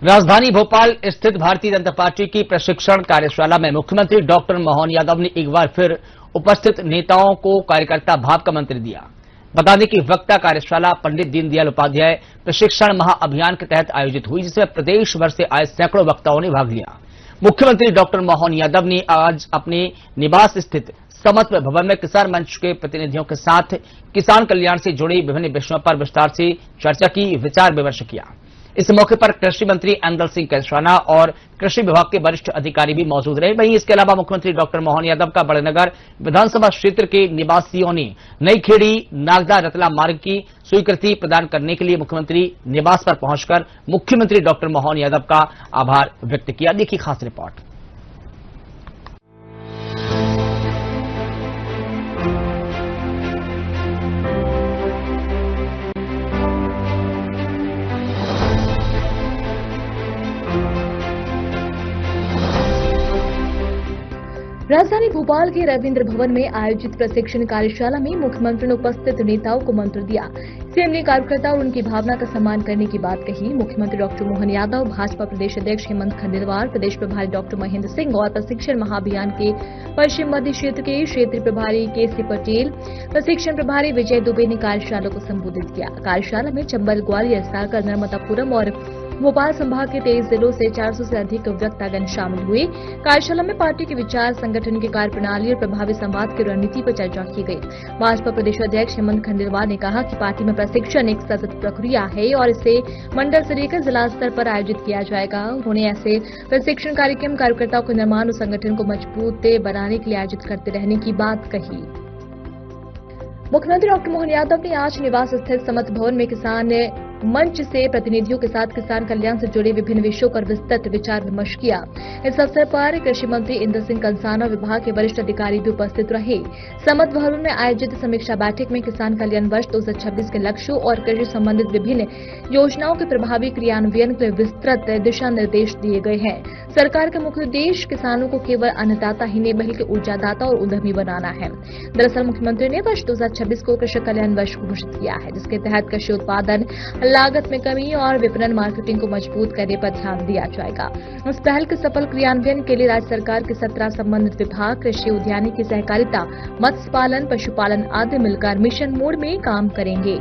राजधानी भोपाल स्थित भारतीय जनता पार्टी की प्रशिक्षण कार्यशाला में मुख्यमंत्री डॉक्टर मोहन यादव ने एक बार फिर उपस्थित नेताओं को कार्यकर्ता भाव का मंत्र दिया। बता दें कि वक्ता कार्यशाला पंडित दीनदयाल उपाध्याय प्रशिक्षण महाअभियान के तहत आयोजित हुई, जिसमें प्रदेश भर से आए सैकड़ों वक्ताओं ने भाग लिया। मुख्यमंत्री डॉक्टर मोहन यादव ने आज अपने निवास स्थित समत्व भवन में किसान मंच के प्रतिनिधियों के साथ किसान कल्याण से जुड़े विभिन्न विषयों पर विस्तार से चर्चा की, विचार विमर्श किया। इस मौके पर कृषि मंत्री ऐंदल सिंह कैसवाना और कृषि विभाग के वरिष्ठ अधिकारी भी मौजूद रहे। वहीं इसके अलावा मुख्यमंत्री डॉक्टर मोहन यादव का बड़नगर विधानसभा क्षेत्र के निवासियों ने नई खेड़ी नागदा रतला मार्ग की स्वीकृति प्रदान करने के लिए मुख्यमंत्री निवास पर पहुंचकर मुख्यमंत्री डॉक्टर मोहन यादव का आभार व्यक्त किया। देखिए खास रिपोर्ट। राजधानी भोपाल के रविंद्र भवन में आयोजित प्रशिक्षण कार्यशाला में मुख्यमंत्री ने उपस्थित नेताओं को मंत्र दिया। सीएम ने कार्यकर्ता और उनकी भावना का सम्मान करने की बात कही। मुख्यमंत्री डॉक्टर मोहन यादव, भाजपा प्रदेश अध्यक्ष हेमंत खंडेलवाल, प्रदेश प्रभारी डॉक्टर महेंद्र सिंह और प्रशिक्षण महाअभियान के पश्चिम मध्य क्षेत्र के क्षेत्रीय प्रभारी केसी पटेल, प्रशिक्षण प्रभारी विजय दुबे ने कार्यशाला को संबोधित किया। कार्यशाला में चंबल, ग्वालियर, सागर, नर्मदापुरम और भोपाल संभाग के 23 जिलों से 400 से अधिक वक्तागण शामिल हुए। कार्यशाला में पार्टी के विचार, संगठन की कार्यप्रणाली और प्रभावी संवाद की रणनीति पर चर्चा की गई। भाजपा प्रदेश अध्यक्ष हेमंत खंडेलवाल ने कहा कि पार्टी में प्रशिक्षण एक सतत प्रक्रिया है और इसे मंडल से लेकर जिला स्तर पर आयोजित किया जाएगा। उन्होंने ऐसे प्रशिक्षण कार्यक्रम कार्यकर्ताओं के निर्माण और संगठन को मजबूत बनाने के लिए आयोजित करते रहने की बात कही। मुख्यमंत्री डॉक्टर मोहन यादव ने आज निवास स्थित समत्व भवन में किसान मंच से प्रतिनिधियों के साथ किसान कल्याण से जुड़े विभिन्न विषयों पर विस्तृत विचार विमर्श किया। इस अवसर पर कृषि मंत्री ऐंदल सिंह कैसवाना, विभाग के वरिष्ठ अधिकारी भी उपस्थित रहे। समत्व भवन में आयोजित समीक्षा बैठक में किसान कल्याण वर्ष 2026 के लक्ष्यों और कृषि संबंधित विभिन्न योजनाओं के प्रभावी क्रियान्वयन के लिए विस्तृत दिशा निर्देश दिए गए हैं। सरकार का मुख्य उद्देश्य किसानों को केवल अन्नदाता ही नहीं बल्कि ऊर्जादाता और उद्यमी बनाना है। दरअसल मुख्यमंत्री ने वर्ष 2026 को कृषि कल्याण वर्ष घोषित किया है, जिसके तहत कृषि उत्पादन, लागत में कमी और विपणन मार्केटिंग को मजबूत करने पर ध्यान दिया जाएगा। इस पहल के सफल क्रियान्वयन के लिए राज्य सरकार के 17 संबंधित विभाग, कृषि, उद्यानिकी, सहकारिता, मत्स्य पालन, पशुपालन आदि मिलकर मिशन मोड में काम करेंगे।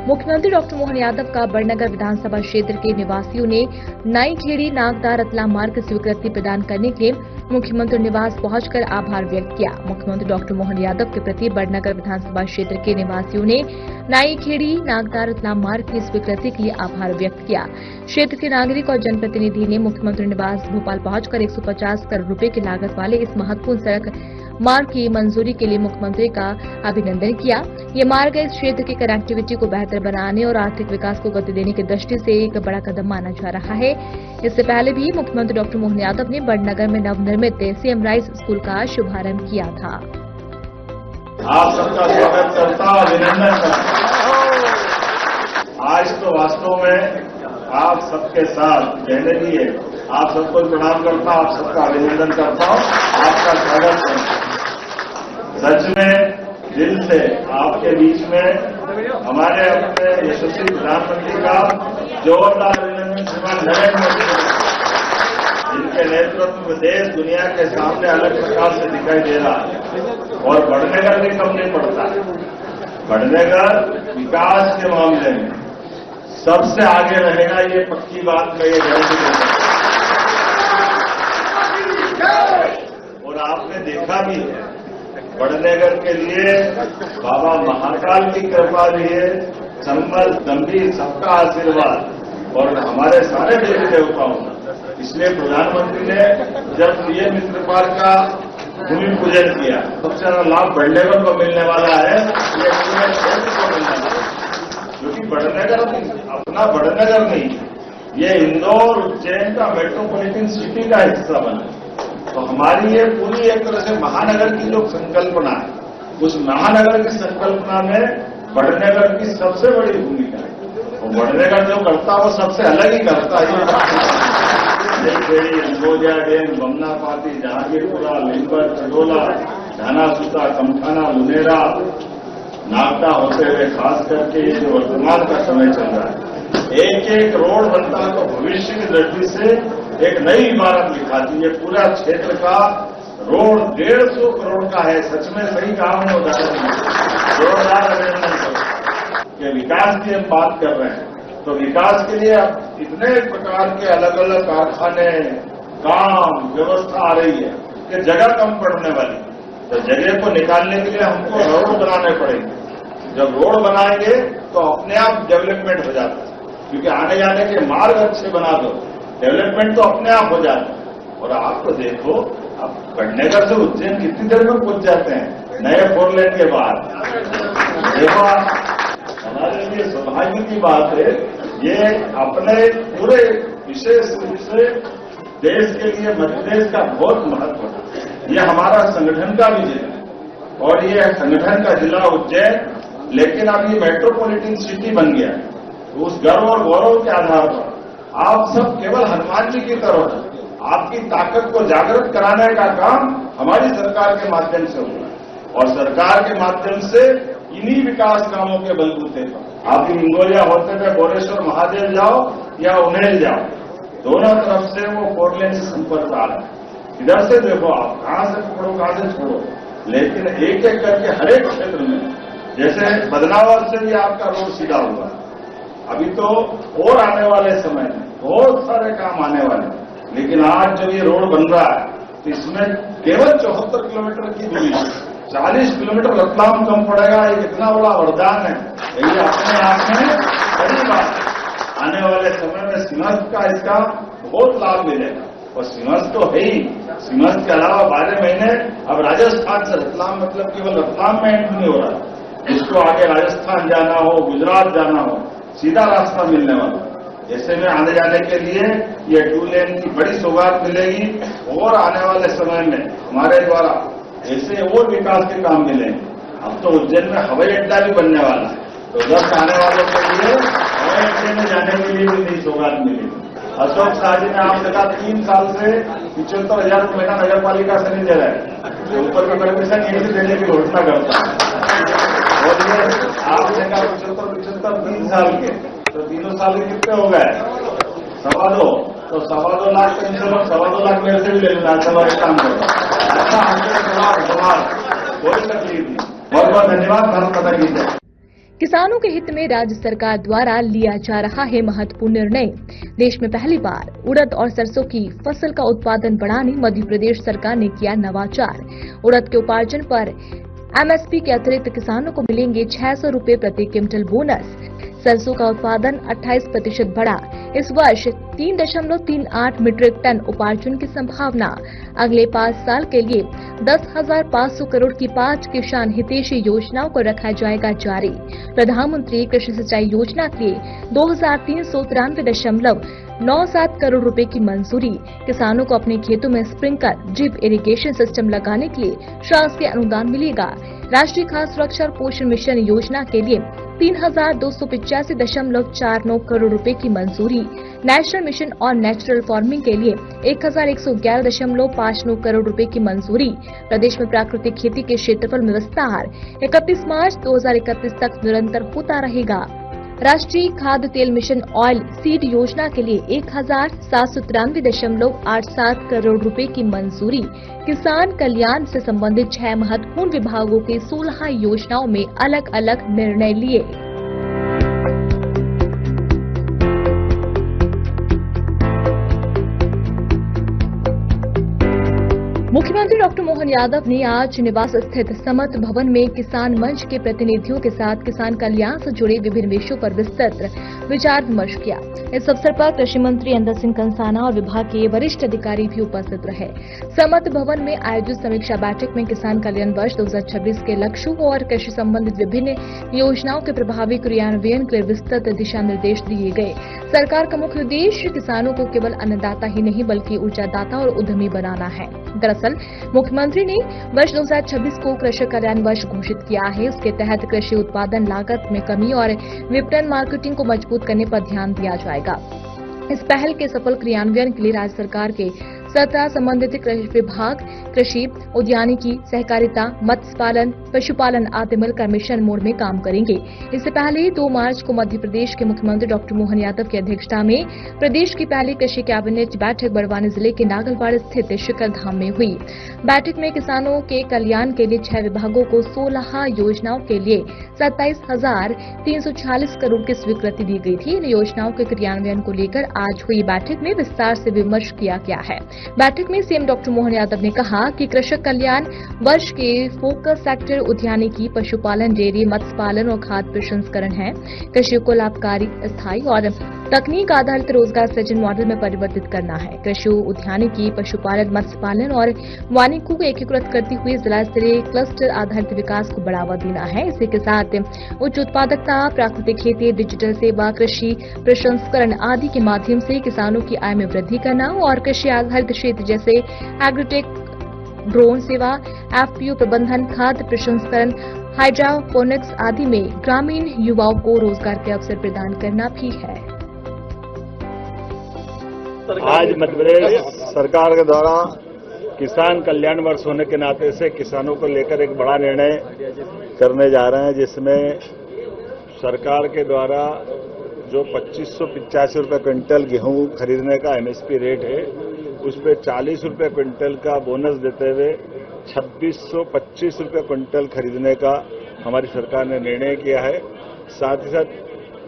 मुख्यमंत्री डॉक्टर मोहन यादव का बड़नगर विधानसभा क्षेत्र के निवासियों ने नई खेड़ी नागदा रतला मार्ग की स्वीकृति प्रदान करने के लिए मुख्यमंत्री निवास पहुंचकर आभार व्यक्त किया। मुख्यमंत्री डॉक्टर मोहन यादव के प्रति बड़नगर विधानसभा क्षेत्र के निवासियों ने नई खेड़ी नागदा रतला मार्ग की स्वीकृति के लिए आभार व्यक्त किया। क्षेत्र के नागरिक और जनप्रतिनिधि ने मुख्यमंत्री निवास भोपाल पहुंचकर 150 करोड़ रुपए की लागत वाले इस महत्वपूर्ण सड़क मार्ग की मंजूरी के लिए मुख्यमंत्री का अभिनंदन किया। ये मार्ग इस क्षेत्र की कनेक्टिविटी को बेहतर बनाने और आर्थिक विकास को गति देने की दृष्टि से एक बड़ा कदम माना जा रहा है। इससे पहले भी मुख्यमंत्री डॉक्टर मोहन यादव ने बड़नगर में नवनिर्मित सीएम राइस स्कूल का शुभारंभ किया था। आप सबका स्वागत करता हूं, अभिनंदन करता हूं। आज तो वास्तव में आप सबके साथ पहले भी है, आप सबको प्रणाम करता हूं, आप सबका अभिनंदन करता हूं, आपका स्वागत करता हूं। सच में दिल से आपके बीच में हमारे अपने यशस्वी प्रधानमंत्री का जोरदार अभिनंदन श्रीमान नरेंद्र मोदी, जिनके नेतृत्व में देश दुनिया के सामने अलग प्रकार से दिखाई दे रहा है। और बड़नगर भी कम नहीं पड़ता। बड़नगर विकास के मामले में सबसे आगे रहेगा, ये पक्की बात मैं ये गारंटी देता हूं। और आपने देखा भी है, बड़नगर के लिए बाबा महाकाल की कृपा भी है, संबल, गंभीर सबका आशीर्वाद और हमारे सारे देवी देवताओं का। इसलिए प्रधानमंत्री ने जब ये मित्र पार्क का भूमि पूजन किया, सबसे ज्यादा लाभ बड़नगर को मिलने वाला है, ये पूरे क्षेत्र को मिलने वाला है। क्योंकि बड़नगर अपना बड़नगर नहीं, ये इंदौर, उज्जैन का मेट्रोपॉलिटन सिटी का हिस्सा बना। तो हमारी ये पूरी एक तरह से महानगर की जो संकल्पना है, उस महानगर की संकल्पना में बड़नगर की सबसे बड़ी भूमिका है। और बड़नगर जो करता है वो सबसे अलग ही करता है। खेड़ी, अंगोजा डैम, बमनापाती, जहांगीरपुरा, लिंबर, चंडोला, धानासुता, कमठाना, लुनेरा, नागदा होते हुए खास करके ये जो वर्तमान का समय चल रहा है, एक एक रोड बनता तो भविष्य की दृष्टि से एक नई इमारत दिखाती है। पूरा क्षेत्र का रोड 150 करोड़ का है। सच में सही काम है उदाहरण जोरदार अभिनंदन के विकास की हम बात कर रहे हैं। तो विकास के लिए अब इतने प्रकार के अलग अलग कारखाने, काम, व्यवस्था आ रही है कि जगह कम पड़ने वाली। तो जगह को निकालने के लिए हमको रोड बनाने पड़ेंगे। जब रोड बनाएंगे तो अपने आप डेवलपमेंट हो जाता है, क्योंकि आने जाने के मार्ग अच्छे बना दो, डेवलपमेंट तो अपने आप हो जाता है। और आपको देखो, अब गढ़नगर से उज्जैन कितनी देर में पहुंच जाते हैं नए 4 लेन के बाद। देखो, हमारे लिए सौभाग्य की बात है। ये अपने पूरे विशेष रूप से देश के लिए मध्य प्रदेश का बहुत महत्व है। ये हमारा संगठन का भी जिला है और ये संगठन का जिला उज्जैन, लेकिन अब ये मेट्रोपॉलिटन सिटी बन गया है। तो उस गर्व और गौरव के आधार पर आप सब केवल हनुमान जी की तरह आपकी ताकत को जागृत कराने का काम हमारी सरकार के माध्यम से होगा। और सरकार के माध्यम से इन्हीं विकास कामों के बलबूते पर आप इंगोलिया होते हुए बोरेश्वर महादेव जाओ या उन्हेल जाओ, दोनों तरफ से वो 4 लेन से संपर्क आ रहा है। इधर से देखो, आप कहां से पकड़ो कहां से छोड़ो, लेकिन एक एक करके हर एक क्षेत्र में, जैसे बदनावर से भी आपका रोड सीधा हुआ। अभी तो और आने वाले समय में बहुत सारे काम आने वाले, लेकिन आज जब ये रोड बन रहा है तो इसमें केवल 74 किलोमीटर की दूरी, 40 किलोमीटर रतलाम कम पड़ेगा। ये कितना बड़ा वरदान है, ये अपने आप में बड़ी बात है। आने वाले समय में सीमंत का इसका बहुत लाभ मिलेगा। और सीमंत तो है ही, सीमंत के अलावा 12 महीने अब राजस्थान से रतलाम, मतलब केवल रतलाम में एंड नहीं हो रहा, जिसको आगे राजस्थान जाना हो, गुजरात जाना हो, सीधा रास्ता मिलने वाला। ऐसे में आने जाने के लिए ये 2 लेन की बड़ी सौगात मिलेगी। और आने वाले समय में हमारे द्वारा ऐसे और विकास के काम मिलेंगे। अब तो उज्जैन में हवाई अड्डा भी बनने वाला है, तो उधर से आने वालों के लिए हवाई अड्डे में जाने के लिए भी नई सौगात मिलेगी। अशोक शाह जी ने आप देखा 3 साल से 75,000 रुपये महीना नगर पालिका से नहीं दे रहा है, ऊपर का परमिशन यहीं से देने की घोषणा करता है। और ये आपने कहा 75 3 साल के, तो 3 साल के कितने हो गए? 2.25, तो 2.25 लाख कम से कम 2.25 लाख मेरे से भी ले लेना। अच्छा, एक काम करो, अच्छा हमको सवाल कोई तकलीफ नहीं। बहुत बहुत धन्यवाद। भारत माता की जय। किसानों के हित में राज्य सरकार द्वारा लिया जा रहा है महत्वपूर्ण निर्णय। देश में पहली बार उड़द और सरसों की फसल का उत्पादन बढ़ाने मध्य प्रदेश सरकार ने किया नवाचार। उड़द के उपार्जन पर एमएसपी के अतिरिक्त किसानों को मिलेंगे 600 रुपए प्रति क्विंटल बोनस। सरसों का उत्पादन 28% बढ़ा। इस वर्ष 3.38 मीट्रिक टन उपार्जन की संभावना। अगले 5 साल के लिए 10,500 करोड़ की 5 किसान हितैषी योजनाओं को रखा जाएगा जारी। प्रधानमंत्री कृषि सिंचाई योजना के लिए 2,393.97 करोड़ रुपए की मंजूरी। किसानों को अपने खेतों में स्प्रिंकलर ड्रिप इरिगेशन सिस्टम लगाने के लिए शासकीय अनुदान मिलेगा। राष्ट्रीय खाद्य सुरक्षा और पोषण मिशन योजना के लिए 3,285.49 करोड़ रुपए की मंजूरी। National mission on natural farming के लिए 1,111.59 करोड़ रुपए की मंजूरी। प्रदेश में प्राकृतिक खेती के क्षेत्रफल में विस्तार 31 मार्च 2031 तक निरंतर होता रहेगा। राष्ट्रीय खाद्य तेल मिशन ऑयल सीड योजना के लिए 1,793.87 करोड़ रुपए की मंजूरी। किसान कल्याण से संबंधित 6 महत्वपूर्ण विभागों के 16 योजनाओं में अलग अलग निर्णय लिए। मुख्यमंत्री डॉक्टर मोहन यादव ने आज निवास स्थित समत भवन में किसान मंच के प्रतिनिधियों के साथ किसान कल्याण से जुड़े विभिन्न विषयों पर विस्तृत विचार विमर्श किया। इस अवसर पर कृषि मंत्री अंदर सिंह कंसाना और विभाग के वरिष्ठ अधिकारी भी उपस्थित रहे। समत भवन में आयोजित समीक्षा बैठक में किसान कल्याण वर्ष 2026 के लक्ष्यों और कृषि संबंधित विभिन्न योजनाओं के प्रभावी क्रियान्वयन के लिए विस्तृत दिशा निर्देश दिए गए। सरकार का मुख्य उद्देश्य किसानों को केवल अन्नदाता ही नहीं बल्कि ऊर्जादाता और उद्यमी बनाना है। दरअसल मुख्यमंत्री ने वर्ष 2026 को कृषि कल्याण वर्ष घोषित किया है। उसके तहत कृषि उत्पादन लागत में कमी और विपणन मार्केटिंग को मजबूत करने पर ध्यान दिया जाएगा। इस पहल के सफल क्रियान्वयन के लिए राज्य सरकार के 17 संबंधित कृषि विभाग कृषि, उद्यानिकी, सहकारिता, मत्स्य पालन, पशुपालन आदि मिलकर मिशन मोड में काम करेंगे। इससे पहले 2 मार्च को मध्य प्रदेश के मुख्यमंत्री डॉक्टर मोहन यादव की अध्यक्षता में प्रदेश की पहली कृषि कैबिनेट बैठक बड़वानी जिले के नागलवाड़ स्थित शिखर धाम में हुई। बैठक में किसानों के कल्याण के लिए 6 विभागों को 16 योजनाओं के लिए 27,346 करोड़ की स्वीकृति दी गई थी। इन योजनाओं के क्रियान्वयन को लेकर आज हुई बैठक में विस्तार से विमर्श किया गया है। बैठक में सीएम डॉक्टर मोहन यादव ने कहा कि कृषक कल्याण वर्ष के फोकस सेक्टर उद्यानिकी, पशुपालन, डेयरी, मत्स्य पालन और खाद्य प्रसंस्करण है। कृषि को लाभकारी, स्थायी और तकनीक आधारित रोजगार सृजन मॉडल में परिवर्तित करना है। कृषि, उद्यानिकी, पशुपालन, मत्स्य पालन और वानिकी को एकीकृत करते हुए जिला स्तरीय क्लस्टर आधारित विकास को बढ़ावा देना है। इसी के साथ उच्च उत्पादकता, प्राकृतिक खेती, डिजिटल सेवा, कृषि प्रसंस्करण आदि के माध्यम से किसानों की आय में वृद्धि करना और कृषि आधारित क्षेत्र जैसे एग्रीटेक, ड्रोन सेवा, एफपीओ प्रबंधन, खाद्य प्रसंस्करण, हाइड्रोपोनिक्स आदि में ग्रामीण युवाओं को रोजगार के अवसर प्रदान करना भी है। आज मध्य प्रदेश सरकार के द्वारा किसान कल्याण वर्ष होने के नाते से किसानों को लेकर एक बड़ा निर्णय करने जा रहे हैं, जिसमें सरकार के द्वारा जो 2585 रुपये क्विंटल गेहूं खरीदने का एमएसपी रेट है, उस पर 40 रुपये क्विंटल का बोनस देते हुए 2625 रुपये क्विंटल खरीदने का हमारी सरकार ने निर्णय किया है। साथ ही साथ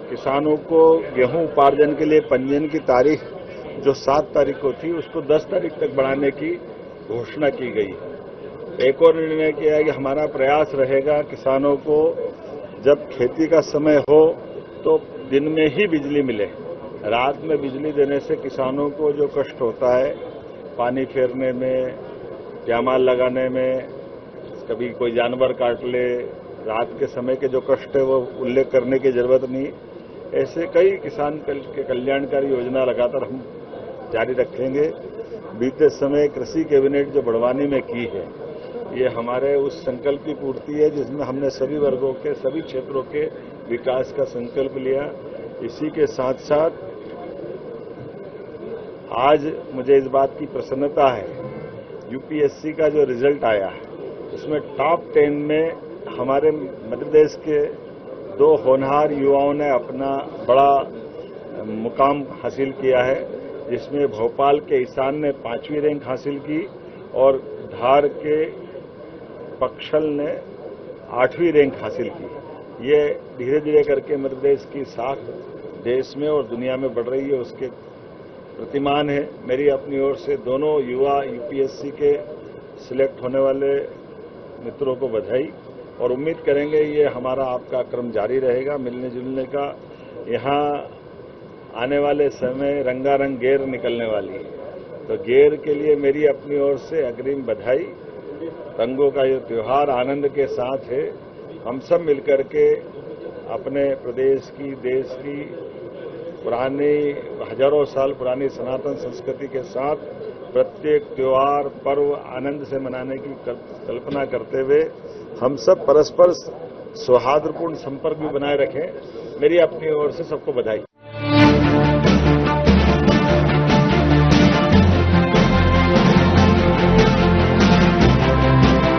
किसानों को गेहूं उपार्जन के लिए पंजीयन की तारीख जो 7 तारीख को थी, उसको 10 तारीख तक बढ़ाने की घोषणा की गई। एक और निर्णय किया है कि हमारा प्रयास रहेगा किसानों को जब खेती का समय हो तो दिन में ही बिजली मिले। रात में बिजली देने से किसानों को जो कष्ट होता है, पानी फेरने में, जामाल लगाने में, कभी कोई जानवर काट ले, रात के समय के जो कष्ट है वो उल्लेख करने की जरूरत नहीं। ऐसे कई किसान के कल्याणकारी योजना लगातार हम जारी रखेंगे। बीते समय कृषि कैबिनेट जो बड़वानी में की है, ये हमारे उस संकल्प की पूर्ति है जिसमें हमने सभी वर्गों के, सभी क्षेत्रों के विकास का संकल्प लिया। इसी के साथ साथ आज मुझे इस बात की प्रसन्नता है, यूपीएससी का जो रिजल्ट आया है उसमें टॉप 10 में हमारे मध्य प्रदेश के 2 होनहार युवाओं ने अपना बड़ा मुकाम हासिल किया है, जिसमें भोपाल के ईशान ने 5वीं रैंक हासिल की और धार के पक्षल ने 8वीं रैंक हासिल की। ये धीरे धीरे करके मध्य प्रदेश की साख देश में और दुनिया में बढ़ रही है, उसके प्रतिमान है। मेरी अपनी ओर से दोनों युवा यूपीएससी के सिलेक्ट होने वाले मित्रों को बधाई और उम्मीद करेंगे ये हमारा आपका क्रम जारी रहेगा मिलने जुलने का। यहाँ आने वाले समय रंगारंग गेर निकलने वाली है, तो गेर के लिए मेरी अपनी ओर से अग्रिम बधाई। रंगों का ये त्योहार आनंद के साथ है। हम सब मिलकर के अपने प्रदेश की, देश की पुरानी हजारों साल पुरानी सनातन संस्कृति के साथ प्रत्येक त्योहार पर्व आनंद से मनाने की कल्पना करते हुए हम सब परस्पर सौहार्दपूर्ण संपर्क भी बनाए रखें। मेरी अपनी ओर से सबको बधाई।